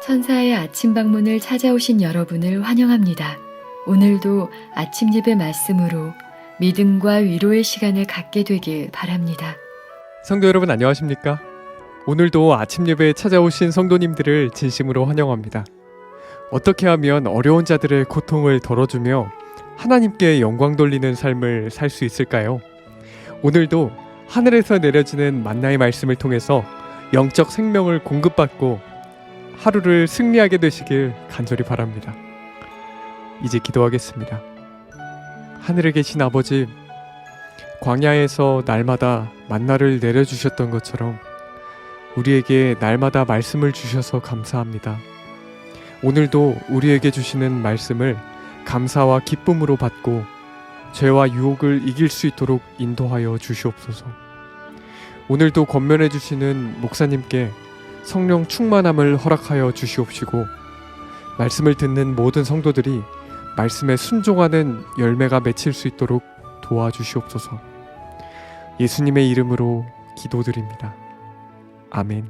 천사의 아침 방문을 찾아오신 여러분을 환영합니다. 오늘도 아침 예배 말씀으로 믿음과 위로의 시간을 갖게 되길 바랍니다. 성도 여러분 안녕하십니까? 오늘도 아침 예배에 찾아오신 성도님들을 진심으로 환영합니다. 어떻게 하면 어려운 자들의 고통을 덜어주며 하나님께 영광 돌리는 삶을 살 수 있을까요? 오늘도 하늘에서 내려지는 만나의 말씀을 통해서 영적 생명을 공급받고 하루를 승리하게 되시길 간절히 바랍니다. 이제 기도하겠습니다. 하늘에 계신 아버지, 광야에서 날마다 만나를 내려주셨던 것처럼 우리에게 날마다 말씀을 주셔서 감사합니다. 오늘도 우리에게 주시는 말씀을 감사와 기쁨으로 받고 죄와 유혹을 이길 수 있도록 인도하여 주시옵소서. 오늘도 권면해 주시는 목사님께 성령 충만함을 허락하여 주시옵시고 말씀을 듣는 모든 성도들이 말씀에 순종하는 열매가 맺힐 수 있도록 도와주시옵소서. 예수님의 이름으로 기도드립니다. 아멘.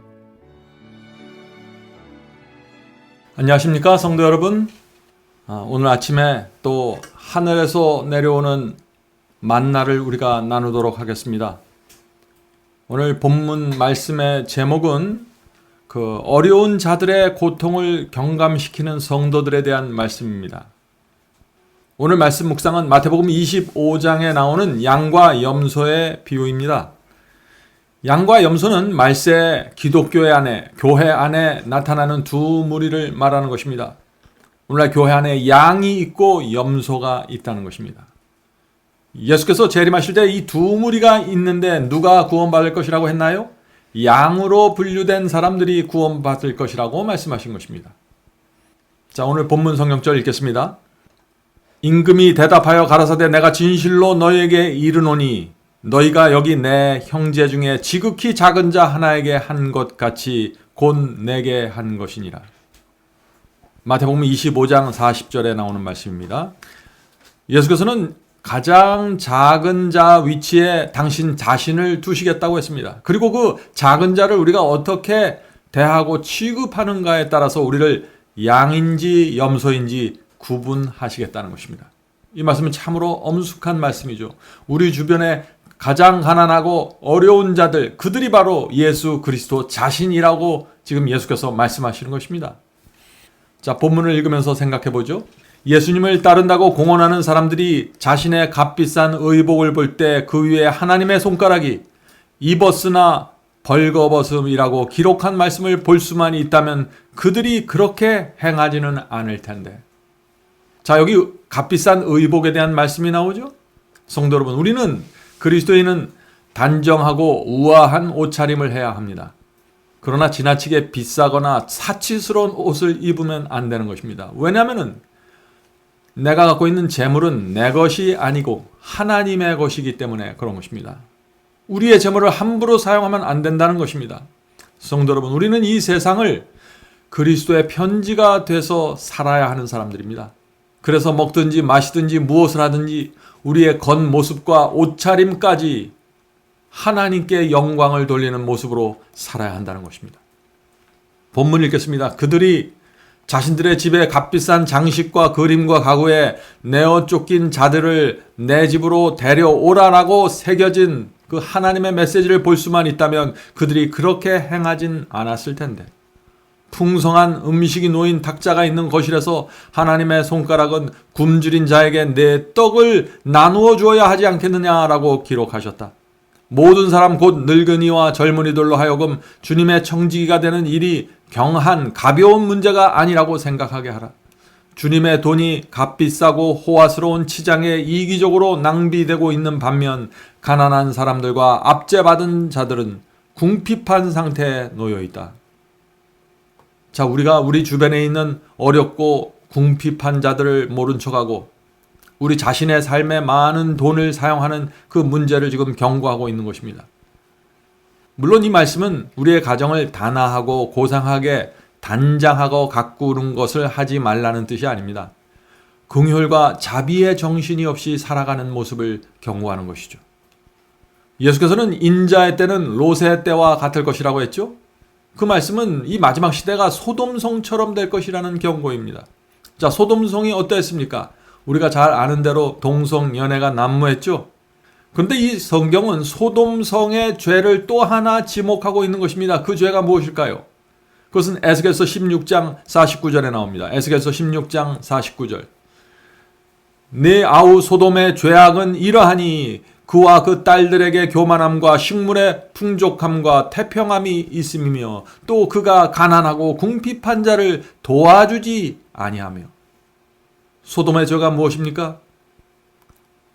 안녕하십니까 성도 여러분. 오늘 아침에 또 하늘에서 내려오는 만나를 우리가 나누도록 하겠습니다. 오늘 본문 말씀의 제목은 어려운 자들의 고통을 경감시키는 성도들에 대한 말씀입니다. 오늘 말씀 묵상은 마태복음 25장에 나오는 양과 염소의 비유입니다. 양과 염소는 말세 기독교회 안에, 교회 안에 나타나는 두 무리를 말하는 것입니다. 오늘날 교회 안에 양이 있고 염소가 있다는 것입니다. 예수께서 재림하실 때 이 두 무리가 있는데 누가 구원받을 것이라고 했나요? 양으로 분류된 사람들이 구원받을 것이라고 말씀하신 것입니다. 자, 오늘 본문 성경절 읽겠습니다. 임금이 대답하여 가라사대 내가 진실로 너희에게 이르노니 너희가 여기 내 형제 중에 지극히 작은 자 하나에게 한 것 같이 곧 내게 한 것이니라. 마태복음 25장 40절에 나오는 말씀입니다. 예수께서는 가장 작은 자 위치에 당신 자신을 두시겠다고 했습니다. 그리고 그 작은 자를 우리가 어떻게 대하고 취급하는가에 따라서 우리를 양인지 염소인지 구분하시겠다는 것입니다. 이 말씀은 참으로 엄숙한 말씀이죠. 우리 주변에 가장 가난하고 어려운 자들, 그들이 바로 예수 그리스도 자신이라고 지금 예수께서 말씀하시는 것입니다. 자, 본문을 읽으면서 생각해 보죠. 예수님을 따른다고 공언하는 사람들이 자신의 값비싼 의복을 볼 때 그 위에 하나님의 손가락이 입었으나 벌거벗음이라고 기록한 말씀을 볼 수만 있다면 그들이 그렇게 행하지는 않을 텐데. 자, 여기 값비싼 의복에 대한 말씀이 나오죠. 성도 여러분, 우리는 그리스도인은 단정하고 우아한 옷차림을 해야 합니다. 그러나 지나치게 비싸거나 사치스러운 옷을 입으면 안 되는 것입니다. 왜냐하면 내가 갖고 있는 재물은 내 것이 아니고 하나님의 것이기 때문에 그런 것입니다. 우리의 재물을 함부로 사용하면 안 된다는 것입니다. 성도 여러분, 우리는 이 세상을 그리스도의 편지가 돼서 살아야 하는 사람들입니다. 그래서 먹든지 마시든지 무엇을 하든지 우리의 겉모습과 옷차림까지 하나님께 영광을 돌리는 모습으로 살아야 한다는 것입니다. 본문 읽겠습니다. 그들이 자신들의 집에 값비싼 장식과 그림과 가구에 내어 쫓긴 자들을 내 집으로 데려오라라고 새겨진 그 하나님의 메시지를 볼 수만 있다면 그들이 그렇게 행하진 않았을 텐데, 풍성한 음식이 놓인 탁자가 있는 거실에서 하나님의 손가락은 굶주린 자에게 내 떡을 나누어 주어야 하지 않겠느냐라고 기록하셨다. 모든 사람 곧 늙은이와 젊은이들로 하여금 주님의 청지기가 되는 일이 경한 가벼운 문제가 아니라고 생각하게 하라. 주님의 돈이 값비싸고 호화스러운 치장에 이기적으로 낭비되고 있는 반면 가난한 사람들과 압제받은 자들은 궁핍한 상태에 놓여 있다. 자, 우리가 우리 주변에 있는 어렵고 궁핍한 자들을 모른 척하고 우리 자신의 삶에 많은 돈을 사용하는 그 문제를 지금 경고하고 있는 것입니다. 물론 이 말씀은 우리의 가정을 단아하고 고상하게 단장하고 가꾸는 것을 하지 말라는 뜻이 아닙니다. 긍휼과 자비의 정신이 없이 살아가는 모습을 경고하는 것이죠. 예수께서는 인자의 때는 롯의 때와 같을 것이라고 했죠. 그 말씀은 이 마지막 시대가 소돔성처럼 될 것이라는 경고입니다. 자, 소돔성이 어땠습니까? 우리가 잘 아는 대로 동성연애가 난무했죠. 그런데 이 성경은 소돔성의 죄를 또 하나 지목하고 있는 것입니다. 그 죄가 무엇일까요? 그것은 에스겔서 16장 49절에 나옵니다. 에스겔서 16장 49절. 네 아우 소돔의 죄악은 이러하니 그와 그 딸들에게 교만함과 식물의 풍족함과 태평함이 있음이며 또 그가 가난하고 궁핍한 자를 도와주지 아니하며. 소돔의 죄가 무엇입니까?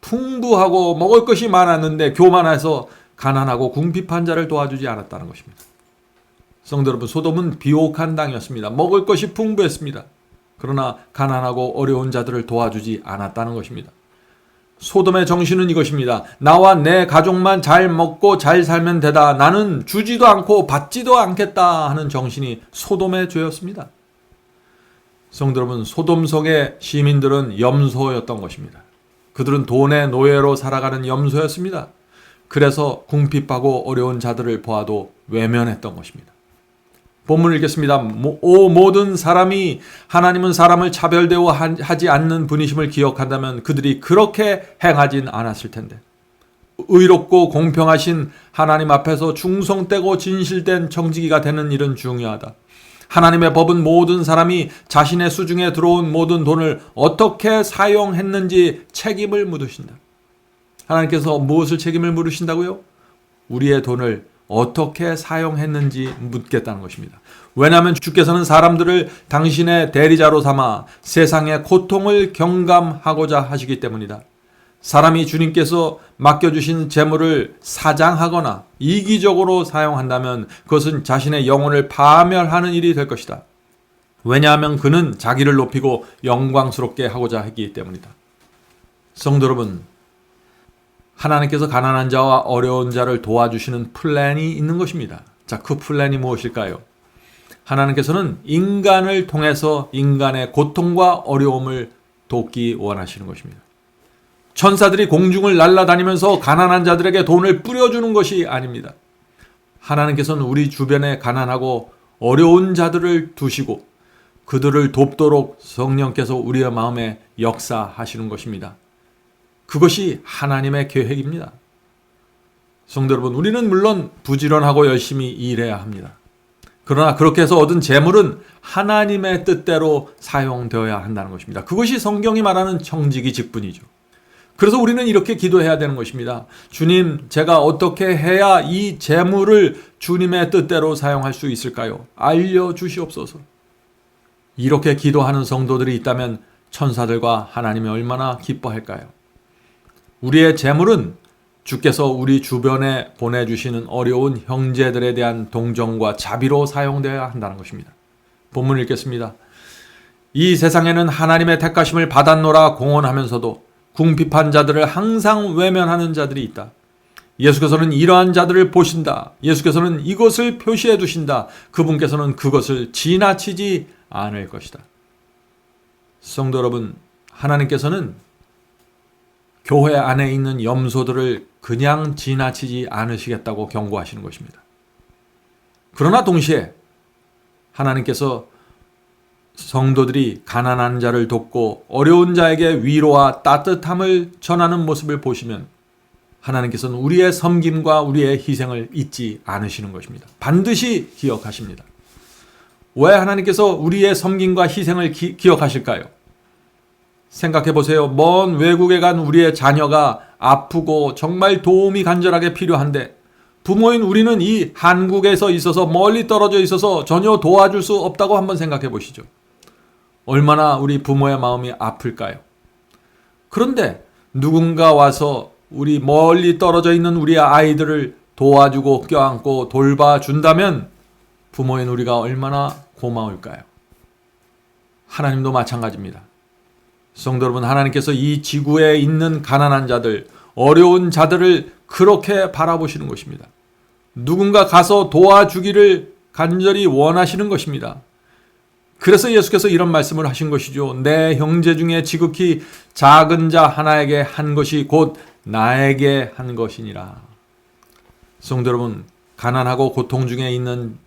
풍부하고 먹을 것이 많았는데 교만해서 가난하고 궁핍한 자를 도와주지 않았다는 것입니다. 성도 여러분, 소돔은 비옥한 땅이었습니다. 먹을 것이 풍부했습니다. 그러나 가난하고 어려운 자들을 도와주지 않았다는 것입니다. 소돔의 정신은 이것입니다. 나와 내 가족만 잘 먹고 잘 살면 되다. 나는 주지도 않고 받지도 않겠다 하는 정신이 소돔의 죄였습니다. 성도 여러분, 소돔성의 시민들은 염소였던 것입니다. 그들은 돈의 노예로 살아가는 염소였습니다. 그래서 궁핍하고 어려운 자들을 보아도 외면했던 것입니다. 본문을 읽겠습니다. 오 모든 사람이 하나님은 사람을 차별 대우하지 않는 분이심을 기억한다면 그들이 그렇게 행하진 않았을 텐데. 의롭고 공평하신 하나님 앞에서 충성되고 진실된 청지기가 되는 일은 중요하다. 하나님의 법은 모든 사람이 자신의 수중에 들어온 모든 돈을 어떻게 사용했는지 책임을 묻으신다. 하나님께서 무엇을 책임을 물으신다고요? 우리의 돈을 어떻게 사용했는지 묻겠다는 것입니다. 왜냐하면 주께서는 사람들을 당신의 대리자로 삼아 세상의 고통을 경감하고자 하시기 때문이다. 사람이 주님께서 맡겨주신 재물을 사장하거나 이기적으로 사용한다면 그것은 자신의 영혼을 파멸하는 일이 될 것이다. 왜냐하면 그는 자기를 높이고 영광스럽게 하고자 하기 때문이다. 성도 여러분, 하나님께서 가난한 자와 어려운 자를 도와주시는 플랜이 있는 것입니다. 자, 그 플랜이 무엇일까요? 하나님께서는 인간을 통해서 인간의 고통과 어려움을 돕기 원하시는 것입니다. 천사들이 공중을 날아다니면서 가난한 자들에게 돈을 뿌려주는 것이 아닙니다. 하나님께서는 우리 주변에 가난하고 어려운 자들을 두시고 그들을 돕도록 성령께서 우리의 마음에 역사하시는 것입니다. 그것이 하나님의 계획입니다. 성도 여러분, 우리는 물론 부지런하고 열심히 일해야 합니다. 그러나 그렇게 해서 얻은 재물은 하나님의 뜻대로 사용되어야 한다는 것입니다. 그것이 성경이 말하는 청지기 직분이죠. 그래서 우리는 이렇게 기도해야 되는 것입니다. 주님, 제가 어떻게 해야 이 재물을 주님의 뜻대로 사용할 수 있을까요? 알려주시옵소서. 이렇게 기도하는 성도들이 있다면 천사들과 하나님이 얼마나 기뻐할까요? 우리의 재물은 주께서 우리 주변에 보내주시는 어려운 형제들에 대한 동정과 자비로 사용되어야 한다는 것입니다. 본문을 읽겠습니다. 이 세상에는 하나님의 택하심을 받았노라 공언하면서도 궁핍한 자들을 항상 외면하는 자들이 있다. 예수께서는 이러한 자들을 보신다. 예수께서는 이것을 표시해 두신다. 그분께서는 그것을 지나치지 않을 것이다. 성도 여러분, 하나님께서는 교회 안에 있는 염소들을 그냥 지나치지 않으시겠다고 경고하시는 것입니다. 그러나 동시에 하나님께서 성도들이 가난한 자를 돕고 어려운 자에게 위로와 따뜻함을 전하는 모습을 보시면 하나님께서는 우리의 섬김과 우리의 희생을 잊지 않으시는 것입니다. 반드시 기억하십니다. 왜 하나님께서 우리의 섬김과 희생을 기억하실까요? 생각해 보세요. 먼 외국에 간 우리의 자녀가 아프고 정말 도움이 간절하게 필요한데 부모인 우리는 이 한국에서 있어서 멀리 떨어져 있어서 전혀 도와줄 수 없다고 한번 생각해 보시죠. 얼마나 우리 부모의 마음이 아플까요? 그런데 누군가 와서 우리 멀리 떨어져 있는 우리 아이들을 도와주고 껴안고 돌봐준다면 부모인 우리가 얼마나 고마울까요? 하나님도 마찬가지입니다. 성도 여러분, 하나님께서 이 지구에 있는 가난한 자들, 어려운 자들을 그렇게 바라보시는 것입니다. 누군가 가서 도와주기를 간절히 원하시는 것입니다. 그래서 예수께서 이런 말씀을 하신 것이죠. 내 형제 중에 지극히 작은 자 하나에게 한 것이 곧 나에게 한 것이니라. 성도 여러분, 가난하고 고통 중에 있는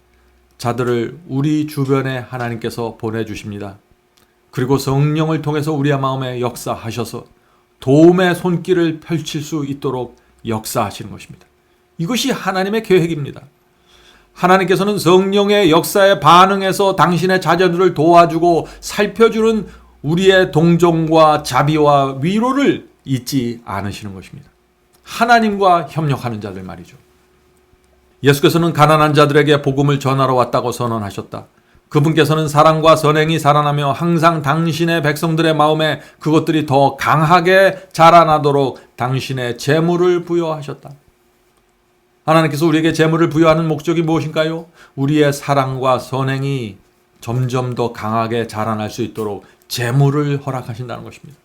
자들을 우리 주변에 하나님께서 보내주십니다. 그리고 성령을 통해서 우리의 마음에 역사하셔서 도움의 손길을 펼칠 수 있도록 역사하시는 것입니다. 이것이 하나님의 계획입니다. 하나님께서는 성령의 역사에 반응해서 당신의 자녀들을 도와주고 살펴주는 우리의 동정과 자비와 위로를 잊지 않으시는 것입니다. 하나님과 협력하는 자들 말이죠. 예수께서는 가난한 자들에게 복음을 전하러 왔다고 선언하셨다. 그분께서는 사랑과 선행이 살아나며 항상 당신의 백성들의 마음에 그것들이 더 강하게 자라나도록 당신의 재물을 부여하셨다. 하나님께서 우리에게 재물을 부여하는 목적이 무엇인가요? 우리의 사랑과 선행이 점점 더 강하게 자라날 수 있도록 재물을 허락하신다는 것입니다.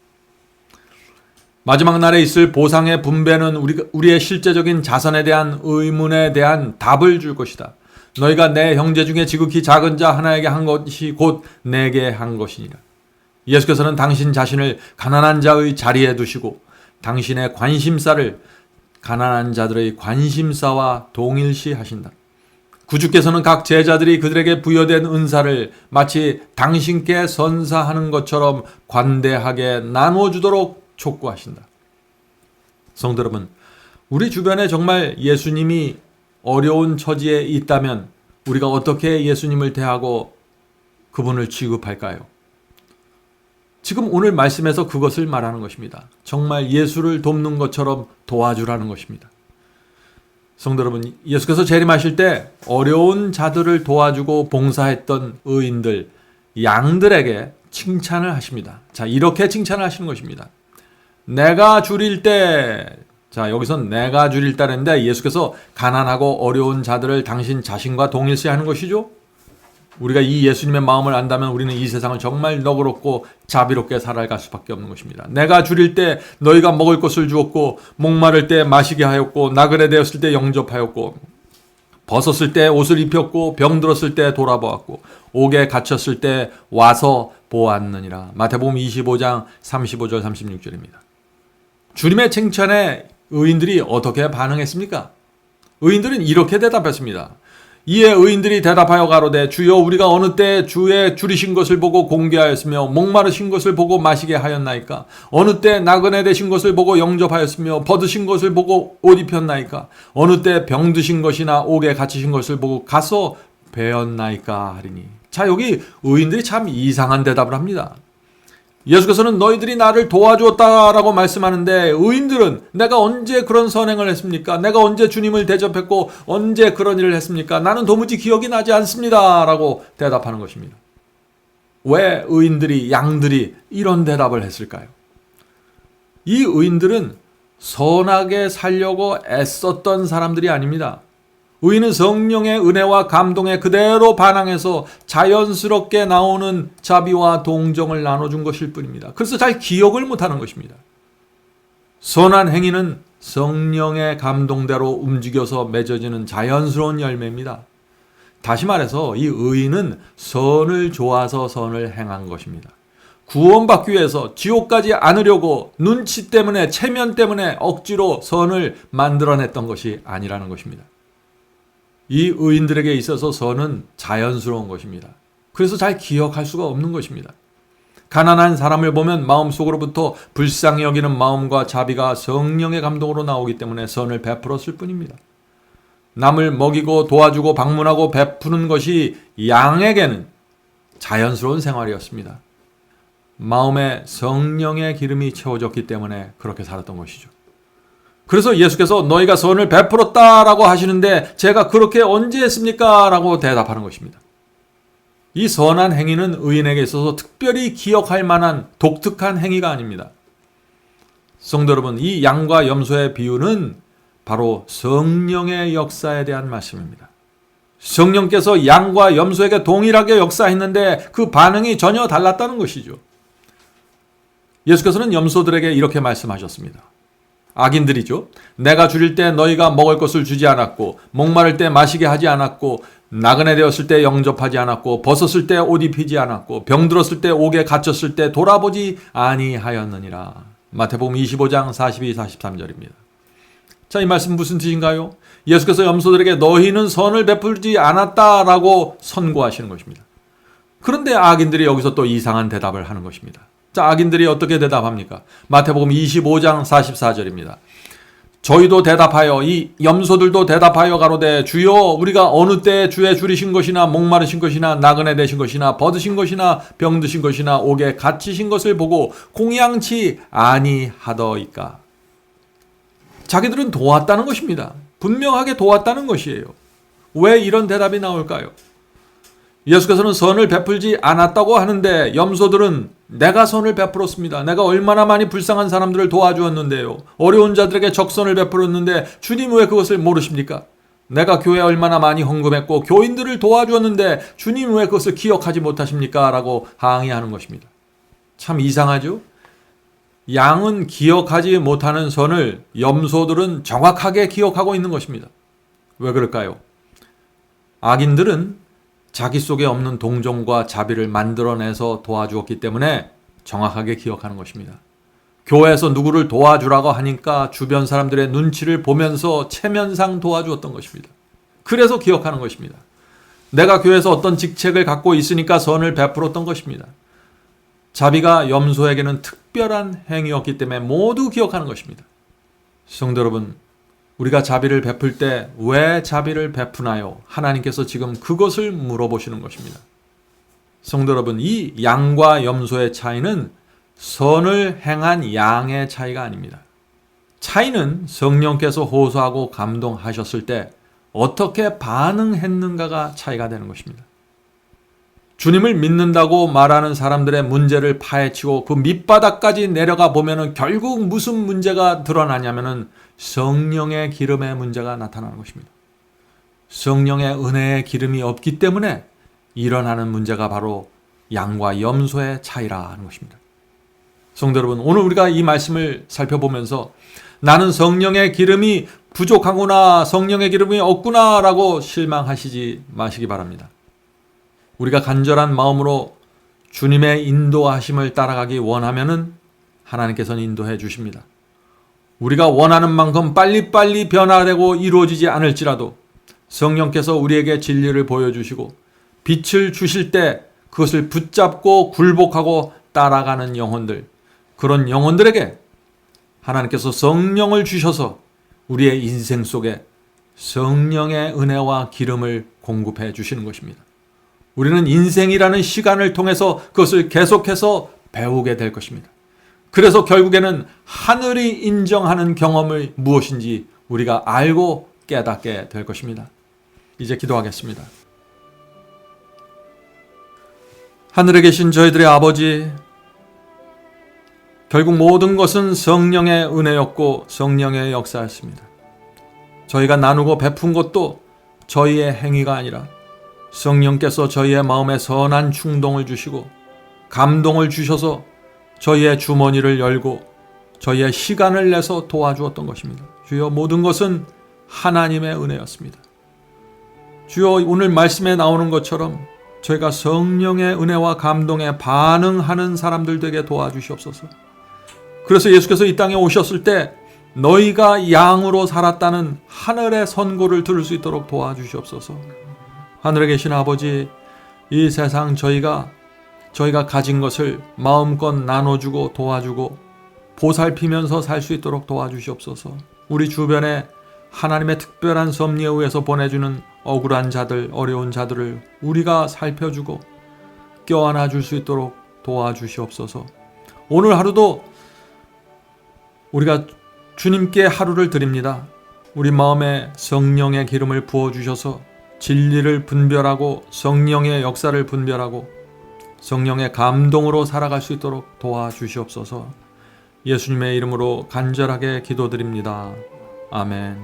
마지막 날에 있을 보상의 분배는 우리의 실제적인 자선에 대한 의문에 대한 답을 줄 것이다. 너희가 내 형제 중에 지극히 작은 자 하나에게 한 것이 곧 내게 한 것이니라. 예수께서는 당신 자신을 가난한 자의 자리에 두시고 당신의 관심사를 가난한 자들의 관심사와 동일시 하신다. 구주께서는 각 제자들이 그들에게 부여된 은사를 마치 당신께 선사하는 것처럼 관대하게 나누어주도록 촉구하신다. 성도 여러분, 우리 주변에 정말 예수님이 어려운 처지에 있다면 우리가 어떻게 예수님을 대하고 그분을 취급할까요? 지금 오늘 말씀에서 그것을 말하는 것입니다. 정말 예수를 돕는 것처럼 도와주라는 것입니다. 성도 여러분, 예수께서 재림하실 때 어려운 자들을 도와주고 봉사했던 의인들, 양들에게 칭찬을 하십니다. 자, 이렇게 칭찬을 하시는 것입니다. 내가 줄일 때, 자, 여기선 내가 줄일 때인데 예수께서 가난하고 어려운 자들을 당신 자신과 동일시하는 것이죠. 우리가 이 예수님의 마음을 안다면 우리는 이 세상을 정말 너그럽고 자비롭게 살아갈 수밖에 없는 것입니다. 내가 줄일 때 너희가 먹을 것을 주었고 목마를 때 마시게 하였고 나그네 되었을 때 영접하였고 벗었을 때 옷을 입혔고 병들었을 때 돌아보았고 옥에 갇혔을 때 와서 보았느니라. 마태복음 25장 35절 36절입니다. 주님의 칭찬에 의인들이 어떻게 반응했습니까? 의인들은 이렇게 대답했습니다. 이에 의인들이 대답하여 가로되 주여 우리가 어느 때 주의 줄이신 것을 보고 공개하였으며 목마르신 것을 보고 마시게 하였나이까? 어느 때 나그네 되신 것을 보고 영접하였으며 벗으신 것을 보고 옷 입혔나이까? 어느 때 병드신 것이나 옥에 갇히신 것을 보고 가서 배웠나이까 하리니. 자, 여기 의인들이 참 이상한 대답을 합니다. 예수께서는 너희들이 나를 도와주었다라고 말씀하는데 의인들은 내가 언제 그런 선행을 했습니까? 내가 언제 주님을 대접했고 언제 그런 일을 했습니까? 나는 도무지 기억이 나지 않습니다 라고 대답하는 것입니다. 왜 의인들이, 양들이 이런 대답을 했을까요? 이 의인들은 선하게 살려고 애썼던 사람들이 아닙니다. 의인은 성령의 은혜와 감동에 그대로 반항해서 자연스럽게 나오는 자비와 동정을 나눠준 것일 뿐입니다. 그래서 잘 기억을 못하는 것입니다. 선한 행위는 성령의 감동대로 움직여서 맺어지는 자연스러운 열매입니다. 다시 말해서 이 의인은 선을 좋아서 선을 행한 것입니다. 구원받기 위해서 지옥 가지 않으려고 눈치 때문에 체면 때문에 억지로 선을 만들어냈던 것이 아니라는 것입니다. 이 의인들에게 있어서 선은 자연스러운 것입니다. 그래서 잘 기억할 수가 없는 것입니다. 가난한 사람을 보면 마음속으로부터 불쌍히 여기는 마음과 자비가 성령의 감동으로 나오기 때문에 선을 베풀었을 뿐입니다. 남을 먹이고 도와주고 방문하고 베푸는 것이 양에게는 자연스러운 생활이었습니다. 마음에 성령의 기름이 채워졌기 때문에 그렇게 살았던 것이죠. 그래서 예수께서 너희가 선을 베풀었다라고 하시는데 제가 그렇게 언제 했습니까? 라고 대답하는 것입니다. 이 선한 행위는 의인에게 있어서 특별히 기억할 만한 독특한 행위가 아닙니다. 성도 여러분, 이 양과 염소의 비유는 바로 성령의 역사에 대한 말씀입니다. 성령께서 양과 염소에게 동일하게 역사했는데 그 반응이 전혀 달랐다는 것이죠. 예수께서는 염소들에게 이렇게 말씀하셨습니다. 악인들이죠. 내가 줄일 때 너희가 먹을 것을 주지 않았고 목마를 때 마시게 하지 않았고 나그네 되었을 때 영접하지 않았고 벗었을 때 옷 입히지 않았고 병들었을 때 옥에 갇혔을 때 돌아보지 아니하였느니라. 마태복음 25장 42, 43절입니다. 자, 이 말씀 무슨 뜻인가요? 예수께서 염소들에게 너희는 선을 베풀지 않았다라고 선고하시는 것입니다. 그런데 악인들이 여기서 또 이상한 대답을 하는 것입니다. 자, 악인들이 어떻게 대답합니까? 마태복음 25장 44절입니다. 저희도 대답하여 이 염소들도 대답하여 가로되 주여 우리가 어느 때에 주의 줄이신 것이나 목마르신 것이나 나그네 되신 것이나 벗으신 것이나 병드신 것이나 옥에 갇히신 것을 보고 공양치 아니하더이까. 자기들은 도왔다는 것입니다. 분명하게 도왔다는 것이에요. 왜 이런 대답이 나올까요? 예수께서는 선을 베풀지 않았다고 하는데 염소들은 내가 선을 베풀었습니다. 내가 얼마나 많이 불쌍한 사람들을 도와주었는데요. 어려운 자들에게 적선을 베풀었는데 주님 왜 그것을 모르십니까? 내가 교회에 얼마나 많이 헌금했고 교인들을 도와주었는데 주님 왜 그것을 기억하지 못하십니까? 라고 항의하는 것입니다. 참 이상하죠? 양은 기억하지 못하는 선을 염소들은 정확하게 기억하고 있는 것입니다. 왜 그럴까요? 악인들은 자기 속에 없는 동정과 자비를 만들어내서 도와주었기 때문에 정확하게 기억하는 것입니다. 교회에서 누구를 도와주라고 하니까 주변 사람들의 눈치를 보면서 체면상 도와주었던 것입니다. 그래서 기억하는 것입니다. 내가 교회에서 어떤 직책을 갖고 있으니까 선을 베풀었던 것입니다. 자비가 염소에게는 특별한 행위였기 때문에 모두 기억하는 것입니다. 성도 여러분, 우리가 자비를 베풀 때 왜 자비를 베푸나요? 하나님께서 지금 그것을 물어보시는 것입니다. 성도 여러분, 이 양과 염소의 차이는 선을 행한 양의 차이가 아닙니다. 차이는 성령께서 호소하고 감동하셨을 때 어떻게 반응했는가가 차이가 되는 것입니다. 주님을 믿는다고 말하는 사람들의 문제를 파헤치고 그 밑바닥까지 내려가 보면은 결국 무슨 문제가 드러나냐면은 성령의 기름의 문제가 나타나는 것입니다. 성령의 은혜의 기름이 없기 때문에 일어나는 문제가 바로 양과 염소의 차이라 하는 것입니다. 성도 여러분, 오늘 우리가 이 말씀을 살펴보면서 나는 성령의 기름이 부족하구나, 성령의 기름이 없구나 라고 실망하시지 마시기 바랍니다. 우리가 간절한 마음으로 주님의 인도하심을 따라가기 원하면은 하나님께서는 인도해 주십니다. 우리가 원하는 만큼 빨리빨리 변화되고 이루어지지 않을지라도 성령께서 우리에게 진리를 보여주시고 빛을 주실 때 그것을 붙잡고 굴복하고 따라가는 영혼들, 그런 영혼들에게 하나님께서 성령을 주셔서 우리의 인생 속에 성령의 은혜와 기름을 공급해 주시는 것입니다. 우리는 인생이라는 시간을 통해서 그것을 계속해서 배우게 될 것입니다. 그래서 결국에는 하늘이 인정하는 경험을 무엇인지 우리가 알고 깨닫게 될 것입니다. 이제 기도하겠습니다. 하늘에 계신 저희들의 아버지, 결국 모든 것은 성령의 은혜였고 성령의 역사였습니다. 저희가 나누고 베푼 것도 저희의 행위가 아니라 성령께서 저희의 마음에 선한 충동을 주시고 감동을 주셔서 저희의 주머니를 열고 저희의 시간을 내서 도와주었던 것입니다. 주여, 모든 것은 하나님의 은혜였습니다. 주여, 오늘 말씀에 나오는 것처럼 저희가 성령의 은혜와 감동에 반응하는 사람들 되게 도와주시옵소서. 그래서 예수께서 이 땅에 오셨을 때 너희가 양으로 살았다는 하늘의 선고를 들을 수 있도록 도와주시옵소서. 하늘에 계신 아버지, 이 세상 저희가 가진 것을 마음껏 나눠주고 도와주고 보살피면서 살 수 있도록 도와주시옵소서. 우리 주변에 하나님의 특별한 섭리에 의해서 보내주는 억울한 자들, 어려운 자들을 우리가 살펴주고 껴안아 줄 수 있도록 도와주시옵소서. 오늘 하루도 우리가 주님께 하루를 드립니다. 우리 마음에 성령의 기름을 부어주셔서 진리를 분별하고 성령의 역사를 분별하고 성령의 감동으로 살아갈 수 있도록 도와주시옵소서. 예수님의 이름으로 간절하게 기도드립니다. 아멘.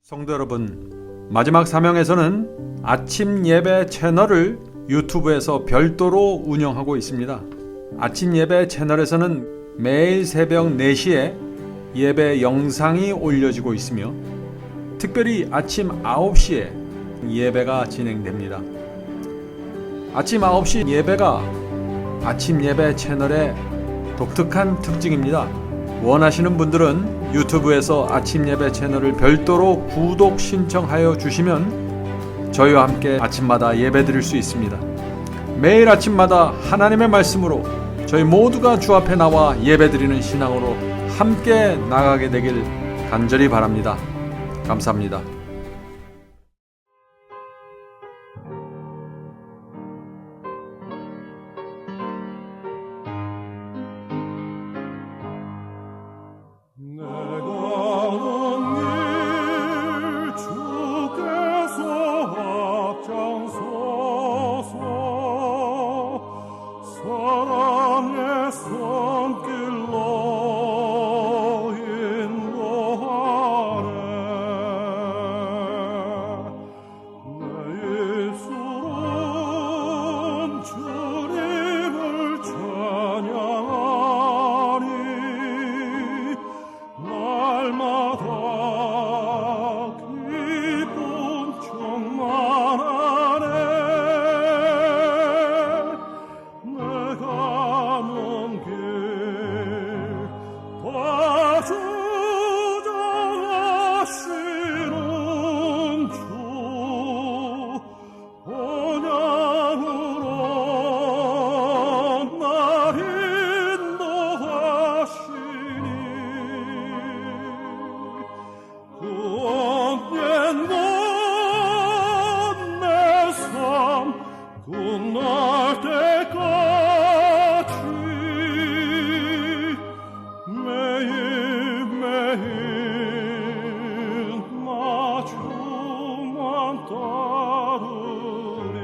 성도 여러분, 마지막 사명에서는 아침 예배 채널을 유튜브에서 별도로 운영하고 있습니다. 아침 예배 채널에서는 매일 새벽 4시에 예배 영상이 올려지고 있으며 특별히 아침 9시에 예배가 진행됩니다. 아침 9시 예배가 아침 예배 채널에 독특한 특징입니다. 원하시는 분들은 유튜브에서 아침 예배 채널을 별도로 구독 신청하여 주시면 저희와 함께 아침마다 예배 드릴 수 있습니다. 매일 아침마다 하나님의 말씀으로 저희 모두가 주 앞에 나와 예배 드리는 신앙으로 함께 나가게 되길 간절히 바랍니다. 감사합니다. 사랑의 손길로 인도하네. 내 입술은 주님을 찬양하니 날마다 기쁨 충만하네. 주장하시는 주 본향으로 날 인도하시니 그 언젠가 내 삶 끝날 때까지 매일매일 나 주만 따르리.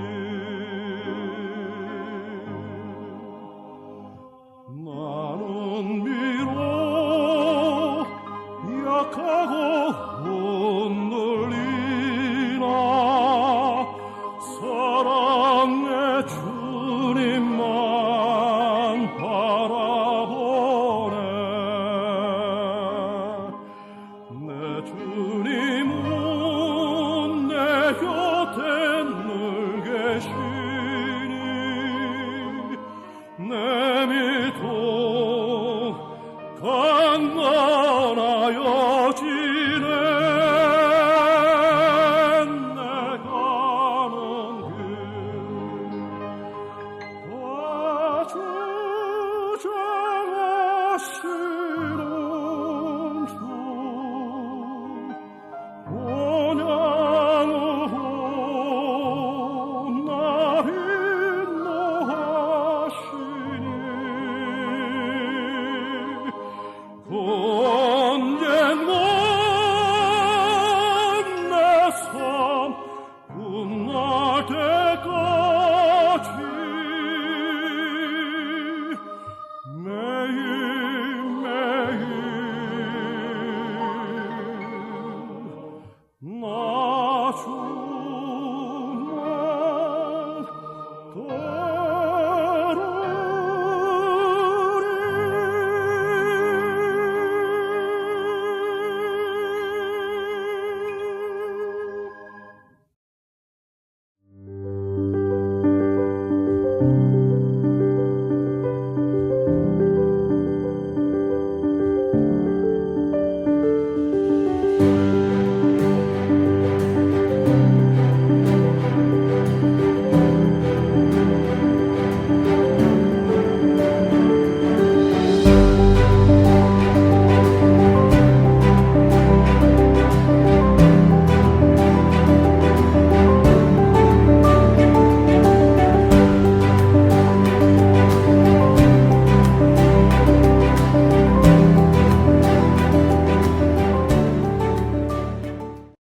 나는 비록 약하고 흔들리나 사랑의 주님만 바라보네. 내 주님은 내 곁에 늘 계시니 내 믿음 강건하여지네. 내 가는 길 다 주장하시는 주 본향으로 날 인도하시니 그 언젠가 내 삶 끝날 때까지 매일매일 나 주